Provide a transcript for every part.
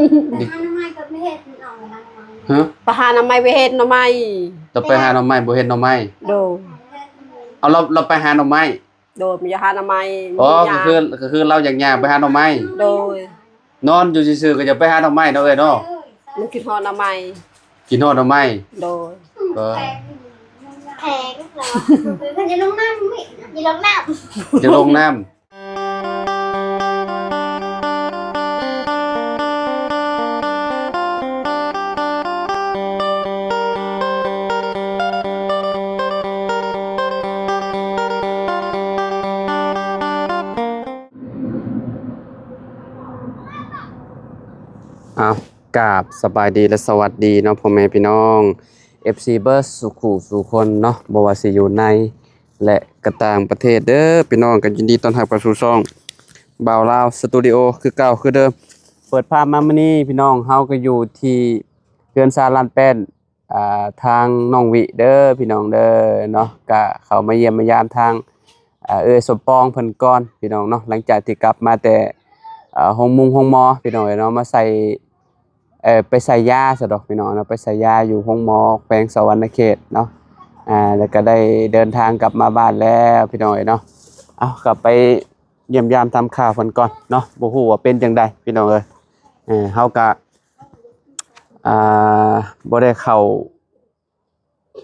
หาหน่อไม้ก็ไม่เฮ็ดน้องหาหน่อไม้ฮะไปหาหน่อไม้ไปเฮ็ดหน่อไม้เราไปหาหน่อไม้บ่เฮ็ดหน่อไม้โดเอาเราไปหาหน่อไม้โดยมีหาหน่อไม้อ๋อก็คือเราอยากย่างไปหาหน่อไม้โดยนอนอยู่ซื่อๆก็จะไปหาหน่อไม้เนาะเอ้ยเนาะมันกินฮอดหน่อไม้กินฮอดหน่อไม้โดยก็แพงเหรอคือจะลงน้ำไม่อย่าลงน้ำจะลงน้ำกราบสบายดีและสวัสดีเนาะพ่อแม่พี่น้อง FC เบิร์สสุขุสุคนเนาะบ่ว่าสิอยู่ในและก็ต่างประเทศเด้อพี่น้องกันยินดีต้อนรับเข้าสู่ช่องบ่าวลาวสตูดิโอคือเก่าคือเดิมเปิดภาพมามื้อนี้พี่น้องเฮาก็อยู่ที่เรือนซาลานแป้นทางน้องวิเด้อพี่น้องเด้อเนาะก็เข้ามาเยี่ยมมายามทางสมปองเพิ่นก่อนพี่น้องเนาะหลังจากที่กลับมาแต่ห้องหมอพี่น้องเนาะมาใส่ไปใส่ยาซะดอกพี่น้องเนาะไปใส่ยาอยู่ห้องหมอแขวงสะวรรณเขตเนาะแล้วก็ได้เดินทางกลับมาบ้านแล้วพี่น้องเนาะเอากลับไปเยี่ยมยามทำข่าวเพิ่นก่อนเนาะบ่ฮู้ว่าเป็นจังได๋พี่น้องเอ้ยเฮาก็บ่ได้เข้า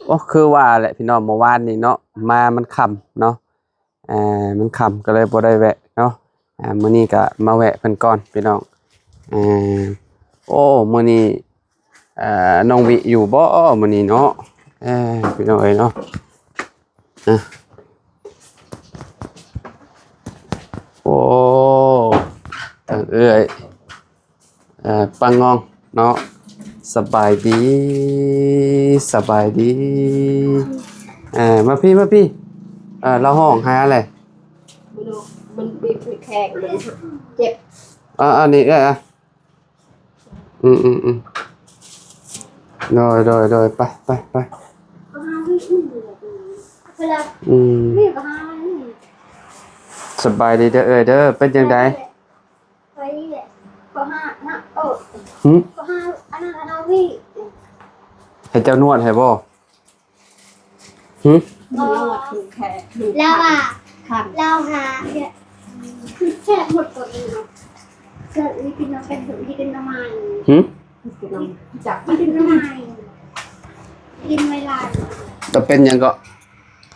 ก็คือว่าแหละพี่น้องเมื่อวานนี้เนาะมามันค่ำเนาะมันค่ำก็เลยบ่ได้แวะเนาะมื้อนี้ก็มาแวะเพิ่นก่อนพี่น้องโอ้มื้อนี้น้องวิอยู่บ่มื้อนี้เนาะพี่น้องเอ้ยเนาะโอ้เอ้ยปังงองเนาะสบายดีมาพี่เราห้องหาอะไรมันบีบแขกมันเจ็บอันนี้โดยไปสบายดีเด้อเด้อเป็นจังได๋ไปก็หานะก็หาอันนั้นวิให้เจ้านวดให้บ่นวดคือแขกแล้วเราหาเนี่ยแค่หมดตัวเองเนาะเกิดวิกินน้ำเป็นถึงที่กินน้ำมันจับกินน้ำมันกินเวลาจะเป็นยังก็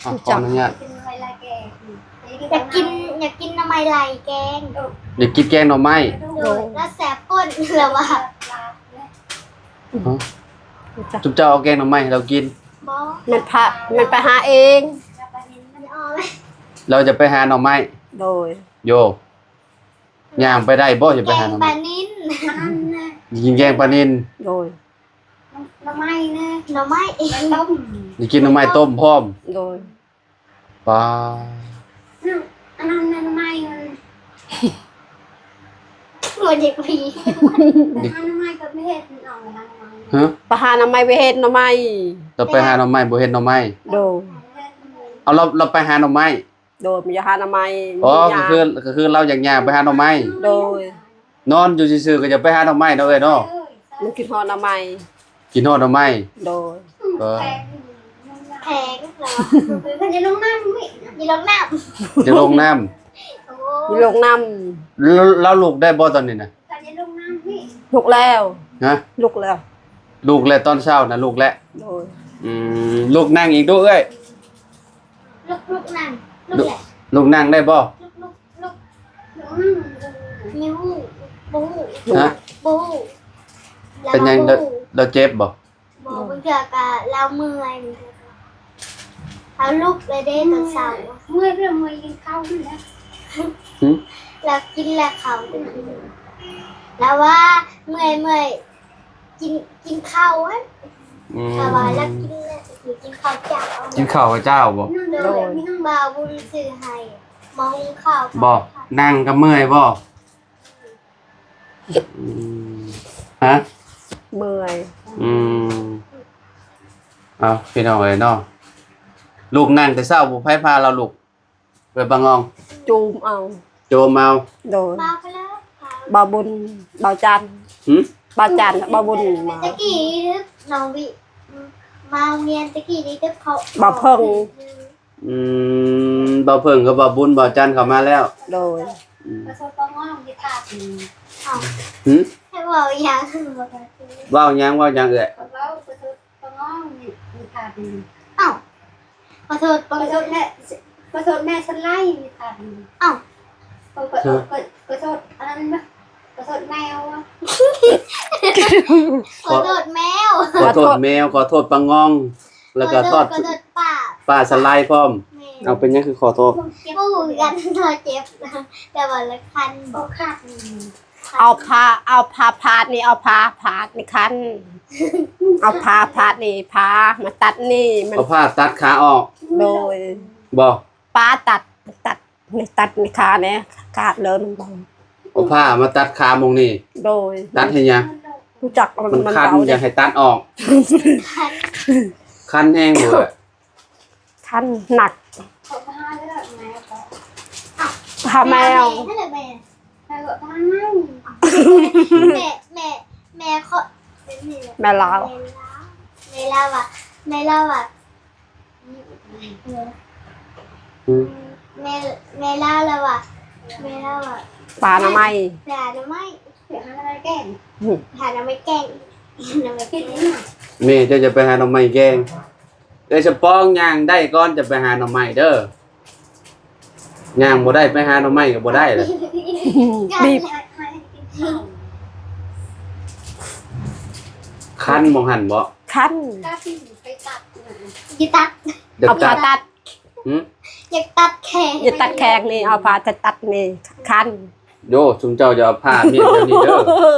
ขออนุญาตกินเวลาแกงอยากกินน้ำมันไหลแกงอยากกินแกงหน่อไม้แล้วแสบก้นแล้วว่าจุ๊บเจ้าเอาแกงหน่อไม้ให้เรากินมันไปหาเองเราจะไปหาหน่อไม้โดยโยย่างไปได้บ่จะไปหาหน่อไม้ปลานิ่นกินแกงปลานิลโดยหน่อไม้นะหน่อไม้ต้มอยากกินหน่อไม้ต้มพร้อมโดยปลาอันนั้นหน่อไม้มันหมดเด็กผีหน่อไม้ก็ไม่เฮ็ดน้องหาหน่อไม้ฮะไปหาหน่อไม้ไปเฮ็ดหน่อไม้เราไปหาหน่อไม้บ่เฮ็ดหน่อไม้โดยเอาเราไปหาหน่อไม้โดยมีหาหน่อไม้อ๋อก็คือเราอยากย่างไปหาหน่อไม้โดยนอนอยู่ซื่อๆก็จะไปหาหน่อไม้เนาะเอ้ยเนาะมันกินฮอดหน่อไม้กินฮอดหน่อไม้โดยแพงเหรอคือจะลงน้ำไม่อย่าลงน้ำจะลงน้ำลงน้ำแล้วลูกได้บ่ตอนนี้นะจะลงน้ำพี่ลูกแล้วลูกแล้วตอนเช้านะลูกแล้วโดยลูกนั่งอีกด้วยเอ้ยลูกนั่งลูกนั่งได้บ่นิ้วบูเป็นยังเราเจ็บบ่บอกเพื่อกะเราเมื่อยเอาลูกเลยได้ตอนเช้าเมื่อยกินข้าวด้วยนะแล้วกินแล้วเขาแล้วว่าเมื่อยกินข้าวอ่ะแต่ว่าแล้วกินข้าวเจ้ากินข้าวเจ้าบ่มีน้องบ่าวบุญซื้อให้มองข้าวบ่นั่งก็เมื่อยบ่ฮะเมื่อยเอาพี่น้องเอ้ยเนาะลูกนั่งแต่เช้าบ่ไผพาเราลูกไปบางงองจูมเอาโดยบ่าวไปแล้วบ่าวบุญบ่าวจัน ป้าจันบ่บุญมา ตะกี้น้องวิมาโรงเรียนตะกี้นี่เขา บ่เพิ่ง บ่เพิ่งกับบ่บุญบ่จันเข้ามาแล้ว โดย ประสบความว่าของที่ขาดเอา หึ ให้บอกอย่าง เว้าหยังเอ้ย เราประสบความว่ามีขาดเอ้าขอโทษแม่ฉันไล่มีขาดเอ้าขอโทษอะไรนะขอโทษแมวขอโทษแมว ขอโทษแมวขอโทษปะงอง แล้วก็โทษ ขอโทษป้า สไลด์พร้อมเอาเป็นหยังคือขอโทษ ปูกันเธอเจ็บแต่ว่าละคันบอกขาด เอาผ้าพาดนี่เอาผ้าพาดนี่คันเอาผ้าพาดนี่ผ้ามาตัดนี่มัน เอาผ้าตัดขาออก โดย บ่ ป้าตัดนี่ขาเนี่ยขาดเลยมันบ่ เอาผ้ามาตัดขามงนี่ โดย ตัดให้หยัง รู้จัก มันคัน เบา อ เนี่ย ยากให้ตัดออก คัน คันแห้งบ่เอ้ย คันหนัก เขาพาได้แบบแมว พาแมว นั่นแหละแม่ก็พาแม่เขา แม่ลาว แม่ลาวอ่ะแม่ลาวแล้วอ่ะ ปลาหน่อไม้ หาน้ำไม่แกล้งหาน้ำไม่แกล้งน้ำไม่แกล้ง แม่เจ้าจะไปหาหน่อไม้แกงเอ้ยสปองย่างได้ก่อนจะไปหาหน่อไม้เด้อย่างบ่ได้ไปหาหน่อไม้ก็บ่ได้เลย บีบ คันบ่หันบ่ คัน อยากตัด เดี๋ยว เอา ตั ผ้า ด ตัด หึ อยากตัดแขน อย่าตัดแขกนี่เอาผ้าจะตัดนี่คัน โยซุมเจ้าจะเอาผ้าเมียนเจ้านี่เด้อ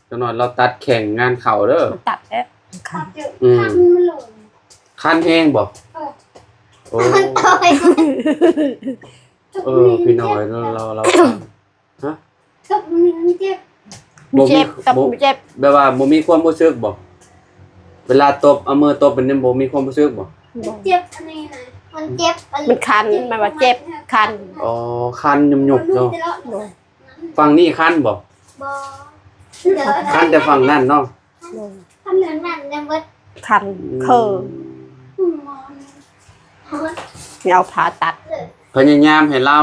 จังหน่อยเราตัดแข่งงานเขาเด้อ มันตัดแล้วคัน คันมันหลง คันแห้งบ่โอ้ มันต่อย พี่น้อยเราฮะ ตบมันเจ็บ บ่มี เจ็บตับเจ็บ แบบว่าบ่มีความรู้สึกบ่เวลาตบเอามือตบเป็นนี่บ่มีความรู้สึกบ่ เจ็บอันนี้นะมันเจ็บ มันคันมันว่าเจ็บคัน อ๋อคันหยุบๆเนาะ โดย ฝั่งนี้คันบ่ บอ คันแต่ฝั่งนั้นเนาะ โดย คันนั้นเนี่ยมัน คันเคือนี่เอาผ้าตัด พยายามให้เรา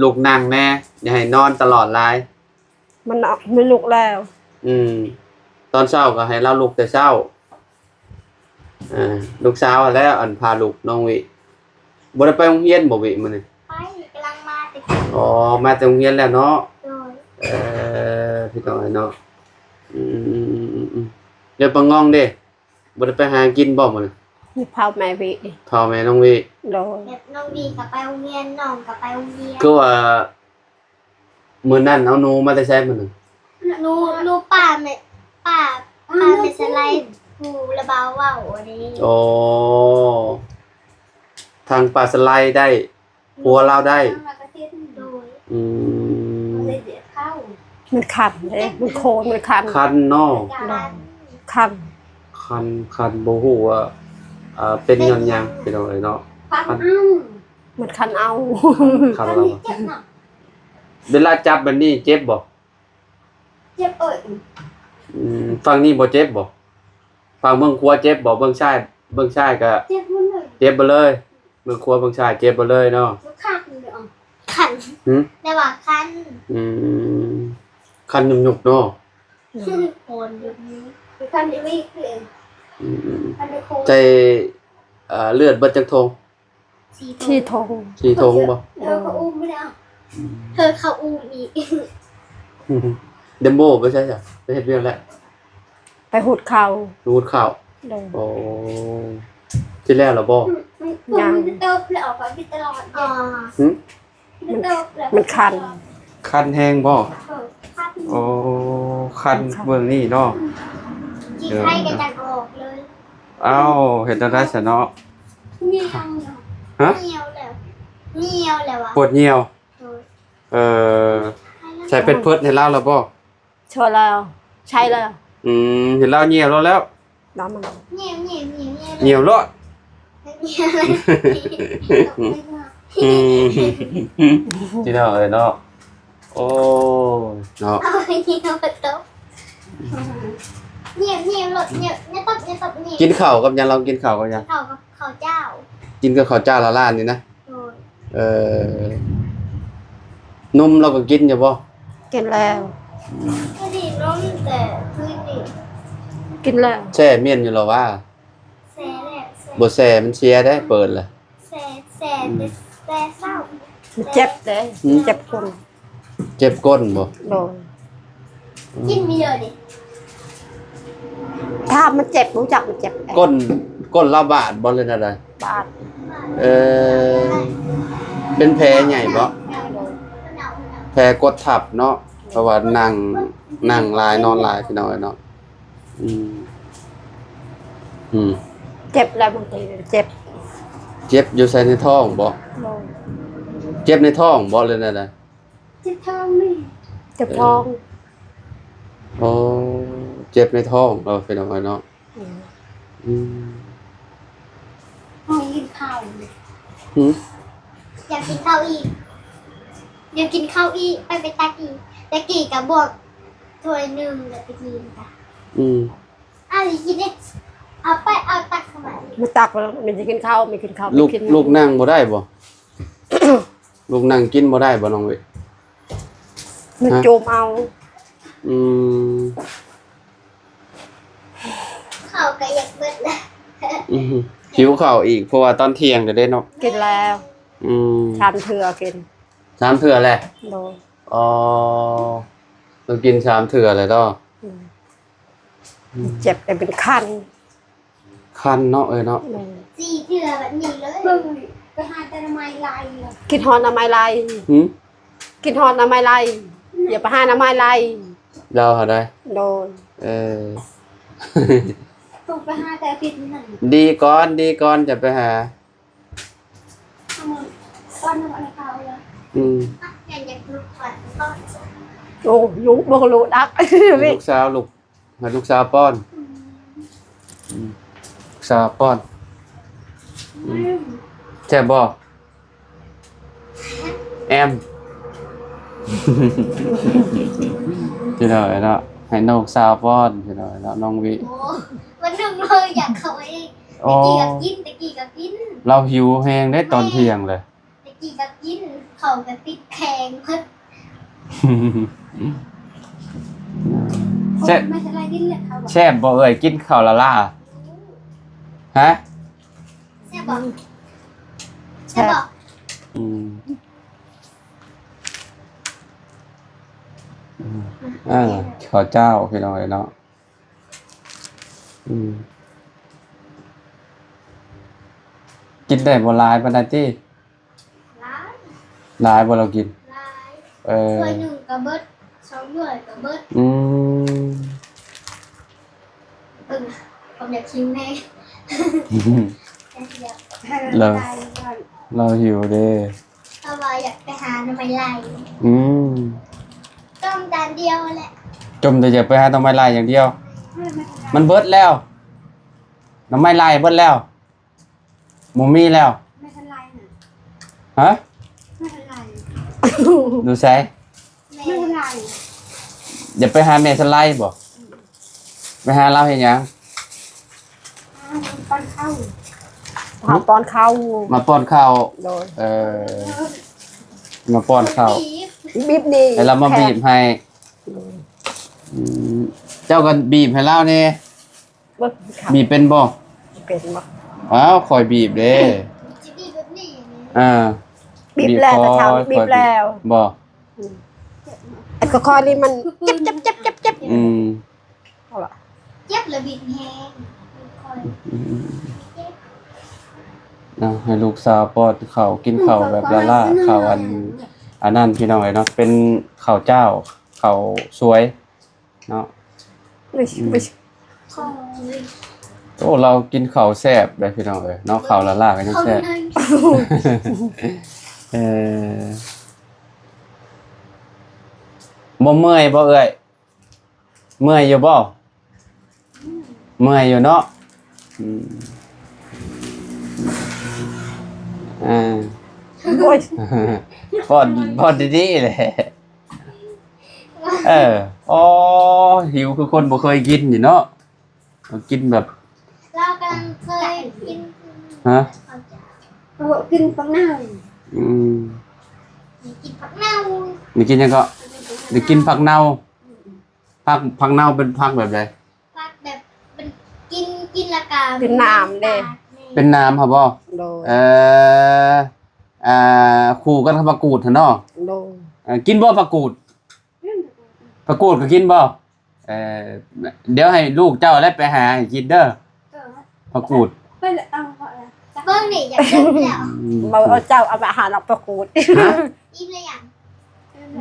ลุกนั่งแน่อย่าให้นอนตลอดหลาย มันไม่ลุกแล้ว ตอนเช้าก็ให้เราลุกแต่เช้าลูกสาวแล้วอันพาลูกน้องวิบ่ได้ไปโรงเรียนบ่วิมื้อนี้ ไปกำลังมาติด อ๋อมาแต่โรงเรียนแล้วเนาะ โดย พี่น้อยเนาะเดี๋ยวปะงองเด้บ่ได้ไปหากินบ่มื้อนี้ นี่เผาแม่วิ พ่อแม่น้องวิ โดย แบบน้องดีกับไปโรงเรียนน้องกับไปโรงเรียน คือว่ามื้อนั้นเอาหนูมาแต่ไสมื้อนึง หนูป้าไม่สไลด์กูระบาว่าวอันนี้ อ๋อทางปลาสไลด์ได้ผัวเราได้ โดย อืม เลยเดี๋ยวเข้า มันคันเลยมันโคนมันคัน คันเนาะ คัน คันบ่ฮู้ว่าเป็นย้อนหยังพี่น้องเอ้ยเนาะ คัน มันคันเอา คันเราอะเวลาจับแบบนี้เจ็บบ่ เจ็บเอ่ย ฝั่งนี้บ่เจ็บบ่ฝั่งเบิ่งขวาเจ็บบ่เบิ่งซ้ายก็ เจ็บมันเลย เจ็บบ่เลยเบิ่งขวาเบิ่งซ้ายเจ็บบ่เลยเนาะ คันเลยอ่ะคัน หึ แต่ว่าคัน คันหยุบๆเนาะ โคนอยู่นี้คือคันที่วิ่งคือ อืม คันที่โคน ใจเลือดเบิดจักทง ที่ทง สี่ทงบ่ เธอเขาอุ้มไม่ได้เธอเขาอุ้มอีก เดมโบไปใช่จ้ะไปเฮ็ดเรื่องแล้ว ไปหุดเข่า รูดข้าว โดย โอ้ที่แล้วเหรอบ่ มันเติบเลยออกไปตลอดอ๋อ หึ มันคัน คันแห้งบ่โอ้คันเบิ่งนี่เนาะ จีไข่กันจังออกเลย เอ้าเฮ็ดจังได๋ซะเนาะ เหี่ยว ฮะ เหี่ยวแล้วอ่ะ ปวดเหี่ยวใส่เป็นเพิดให้เราแล้วบ่ เชื่อแล้วใช่แล้ว เห็นเราเหี่ยวแล้ว น้ำมัน เหี่ยว เหี่ยวรอด ที่เนาะเอ้ยเนาะโอ้เนาะ เอาไปเหี่ยวประตู เนี่ยหลดเนี่ยตบเนี่ย กินข้าวกับหยังเรากินข้าวกับหยัง ข้าวกับข้าวเจ้า กินกับข้าวเจ้าละล้านนี่นะ โดย เออนมเราก็กินอยู่บ่ กินแล้ว ก็ดีน้องแต่พื้นดิ กินแล้ว แช่เมียนอยู่หรอว่า แซ่แหละ บ่แช่มันเสียได้เปิดล่ะ แซ่เศร้า เจ็บเลยเจ็บคน เจ็บก้นบ่ โดน กินมีเยอะดิ ถ้ามันเจ็บรู้จักมันเจ็บ ก้นละบาดบ่เลยนะได้ บาด เออเป็นแผลใหญ่บ่แผลกดทับเนาะเพราะว่านั่งลายนอนลายพี่น้อยเนาะอืม เจ็บแล้วบางทีเจ็บ เจ็บอยู่ใส่ในท้องบ่ โดน เจ็บในท้องบ่เลยนะได้ จิตท้องนี่ เจ็บท้อง อ๋อเจ็บในท้องเราพี่น้อยเนาะอืม ห้องกินข้าว หืม อยากกินข้าวอีกอยากกินข้าวอีกไปตักอีกตะกี้กับบวกถ้วยหนึ่งเดี๋ยวไปกินกัน อืม กินเนี่ยเอาตักเข้ามา มันตักแล้วมันจะกินข้าวไม่กินข้าว ลูก ไม่กิน ลูกนั่งบ่ได้บ่ ลูกนั่งกินบ่ได้บ่น้องเว้ย มันโจมเอา อืม ข้าวก็อยากเบิดนะ อืมหิวข้าวอีกเพราะว่าตอนเที่ยงจะได้เนาะ กินแล้ว อืม ชามเถื่อกิน 3เทื่อแหละ โดน อ๋อต้องกิน3เทื่อเลยเนาะ เจ็บแต่เป็นคัน คันเนาะเนาะ โดน สี่เถื่อแบบนี้เลยเบิ่งไปหาแต่ทำไมลายเลย กินฮอนน้ำไม้ไร หืม กินฮอนน้ำไม้ไรอย่าไปหาน้ำไม้ไร เราหาได้ โดน เออ ต้องไปหาแต่ผิดนั่น ดีก่อนจะไปหา ทำมันก้อนอะไรเขาเลย อืม อยากลุกก่อนก้อน โอ้ยุบกรู้ดัก ลูกสาวให้ลูกสาวป้อนลูกสาวป้อนแซ่บบ่แอม พี่น้อยเนาะให้น้องสาวป้อนพี่น้อยเนาะน้องวิ โอ้วันหนึ่งเลยอยากเข้าไปตะกี้กับกิน เราหิวแฮงได้ตอนเที่ยงเลย ตะกี้กับกินเขากับติดแข็งเพิ่น แซ่บ ไม่ใช่ไรกินเลยเขาบอก แซ่บบ่เอ่ยกินข้าวละล่าฮะ แซ่บบอกแซ่บบอก อืมข้าวเจ้าพี่น้อยเนาะกินได้บ่หลายปานใดติ ร้าย หลายบ่เรากิน ร้าย เ ถ้วยหนึ่งกับเบิดสองถ้วยกับเบิด อืม ผมอยากชิมให้ เราหิวเด้ ถ้าว่าอยากไปหาหน่อไม้ไล่ อืม ต้มจานเดียวแหละ จมแต่จะไปหาหน่อไม้ลายอย่างเดียว มันเบิดแล้วหน่อไม้ลายเบิดแล้วบ่มีแล้ว ไม่เป็นไรนะ ฮะ ไม่เป็นไร ดูไส ไม่เป็นไร อย่าไปหาแม่สไลด์บ่ไปหาเราเฮ็ดหยัง ปันเข้า หาตอนเข้า มาป้อนข้าว โดน มาป้อนข้าว บีบนี่ ให้เรามาบีบให้อืมเจ้าก็บีบให้เรานี่ เบิกขา บีบเป็นบ่ เป็นบ่ อ้าวคอยบีบเด้ จะบีบแบบนี้ บีบแล้วแต่ทำบีบแล้ว บ่ ไอ้คอนี่มันเจ็บ อืม เอาล่ะ เจ็บเลยบีบแห้งคอย ให้ลูกสาวป้อนข้าวกินข้าวแบบละล่าข้าวอันนั้นพี่น้องเนาะเป็นข้าวเจ้าข้าวสวยเนาะ ไม่ คอย โอ้เรากินข้าวแซ่บได้พี่น้องเอ้ยเนาะข้าวละล่าก็ยัง เขา แซ่บ เลย บ่เมื่อยบ่เอ้ยเมื่อยอยู่บ่เมื่อยอยู่เนาะโอ้ย ป้อนดีๆเลย อ๋อหิวคือคนบ่เคยกินนี่เนาะกินแบบ เรากำลังเคยกิน ฮะ กินผักเน่า อืม กินผักเน่า นี่กินยังก็นี่กินผักเน่าผักเน่าเป็นผักแบบใด ผักแบบเป็นกินละกา เป็นน้ำเด้ เป็นน้ำครับบ่ โดย คู่กันกับผักกูดหั่นเนาะ โดย กินบ่ผักกูดผักกูดก็กินบ่เดี๋ยวให้ลูกเจ้าแล้วไปหาให้กินเด้อผักกูด เบิ้งนี่อยากเล่นแล้ว มาเอาเจ้าเอาไปหาน้ำประกูด อิ่มเลยอย่าง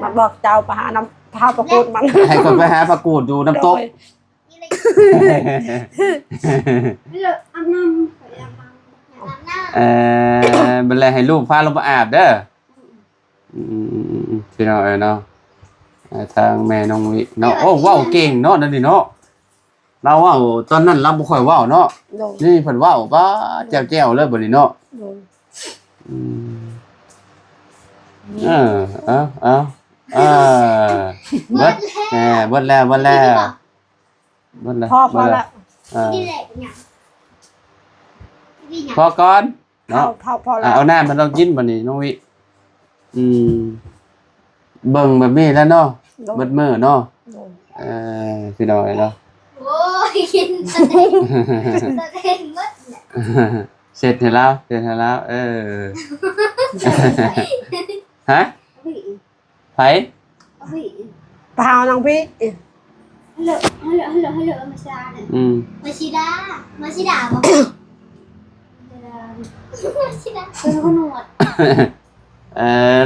มาบอกเจ้าไปหาน้ำพาประกูดมัน ให้คนไปหาผักกูดดูน้ำตก อิ่มเลยอาบน้ำอยากอาบน้ำ เป็นไรให้ลูกพาลงมาอาบเด้อพี่น้องเนาะทางแม่น้องวิเนาะโอ้ว้าวเก่งเนาะนั่นนี่เนาะเราว้าวตอนนั้นเราบ่ค่อยว้าวเนาะ โดย นี่เพิ่นว้าวป้าแจ๋วๆเลยบัดนี้เนาะ โดย เบิดเบิดแล้วพอแล้ว นี่แหละอย่างนี่อย่าง พอก่อน พอ เนาะ พอแล้ว เอาน้ำมันเรากินบัดนี้น้องวิเบิ่งแบบนี้แล้วเนาะเบิดมื้อเนาะ โดย พี่น้องเนาะ โอ้ยกินสเต็กสเต็กมดแหละ เสร็จแล้ว ฮะไผ ไปหาน้องพี่ ฮัลโหลมาชาเนี่ย มาชิดาบอกมาชิดาเป็นคนหนวด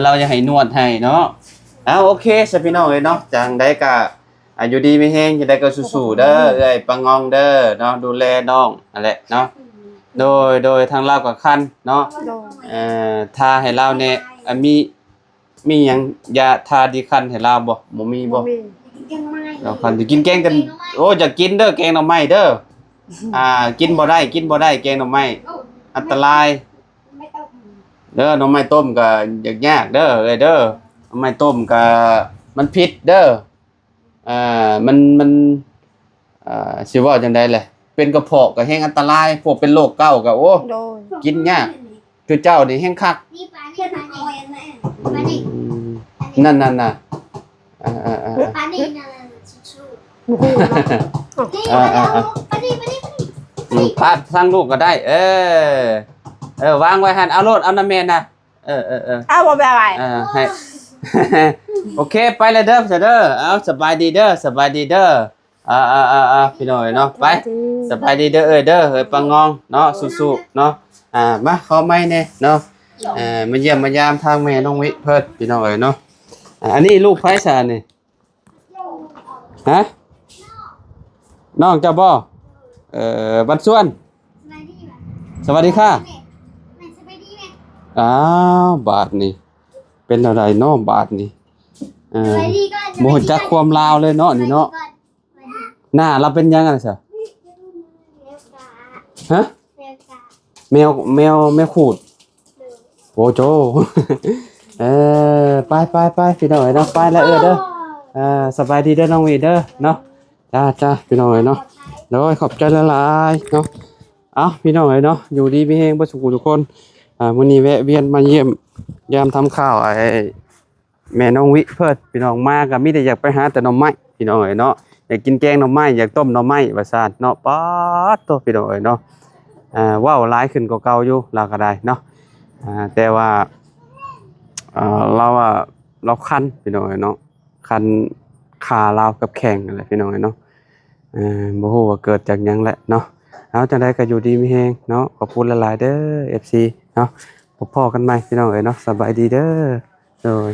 เราจะให้นวดให้เนาะโอเคสิพี่น้องเอ้ยเนาะจังได้ก็อายุดีไม่แห้งจะได้ก็สู้ๆเด้อเอ้ยปังงองเด้อเนาะดูแลน้องนั่นแหละเนาะโดยทางเราก็คันเนาะ โดย ทาให้เราเนี่ยมีหยังยาทาดีคันให้เราบ่มีบ่ มี ยังไม่ เราคันสิกินแกงกันโอ้จะกินเด้อแกงหน่อไม้เด้อกินบ่ได้แกงหน่อไม้อันตราย ไม่ต้อง เด้อหน่อไม้ต้มก็ยากเด้อเอ้ยเด้อหน่อไม้ต้มก็มันพิษเด้อมันสิว่าจังได๋แหละเป็นกระเพาะก็แฮงอันตรายพวกเป็นโรคเก้าก็โอ้ โดย กินยาก คือเจ้านี่แฮงคัก นี่ปลานี่ปลานี่ปลานี่ นั่นน่ะปลานี่นะชู มูฮูเนาะ นี่ปลานี่ พาดทางลูกก็ได้ วางไว้หั่นเอาโลดเอาน้ำแม่น่ะเอาบ่แบบไร ให้ โอเคไปเลยเด้อเด้อเอาสบายดีเด้อพี่น้อยเนาะไปสบายดีเด้อเด้อปังงองเนาะสู้ๆเนาะมาขอไม้แน่เนาะมาเยี่ยมมายามทางแม่น้องวิเพิ่นพี่น้อยเนาะอันนี้ลูกไผซะนี่ฮะน้องเจ้าบ่บัดส่วนสวัสดีค่ะอ้าวบาทนี่เป็นอะไรเนาะบาทนี่โมจักความลาวเลยเนาะนี่เนาะหน้าเราเป็นยังไงซะฮะแมวขูดโอ้โจ ไปพี่น้อยเนาะไปแล้วเด้อสบายดีเด้อน้องวีเด้อเนาะจ้าพี่น้อยเนาะโดยขอบใจละลายเนาะพี่น้อยเนาะอยู่ดีมีแฮงบ่สุขทุกคนมื้อนี้แวะเวียนมาเยี่ยมยามทำข้าวแม่น้องวิเพิ่นพี่น้องมาก็มีแต่อยากไปหาแต่หน่อไม้พี่น้องเนาะอยากกินแกงหน่อไม้อยากต้มหน่อไม้ว่าซั่นเนาะป๊าดโตพี่น้องเนาะว้าวหลายขึ้นกว่าเก่าอยู่เราก็ได้เนาะแต่ว่าเราคันพี่น้องเนาะคันขาเรากับแข้งนั่นแหละพี่น้องเนาะบ่ฮู้ว่าเกิดจากหยังแหละเนาะเอาจังได๋ก็อยู่ดีมีแฮงเนาะขอบคุณหลายๆเด้อ FC เนาะพบกันใหม่พี่น้องเนาะสบายดีเด้อโดย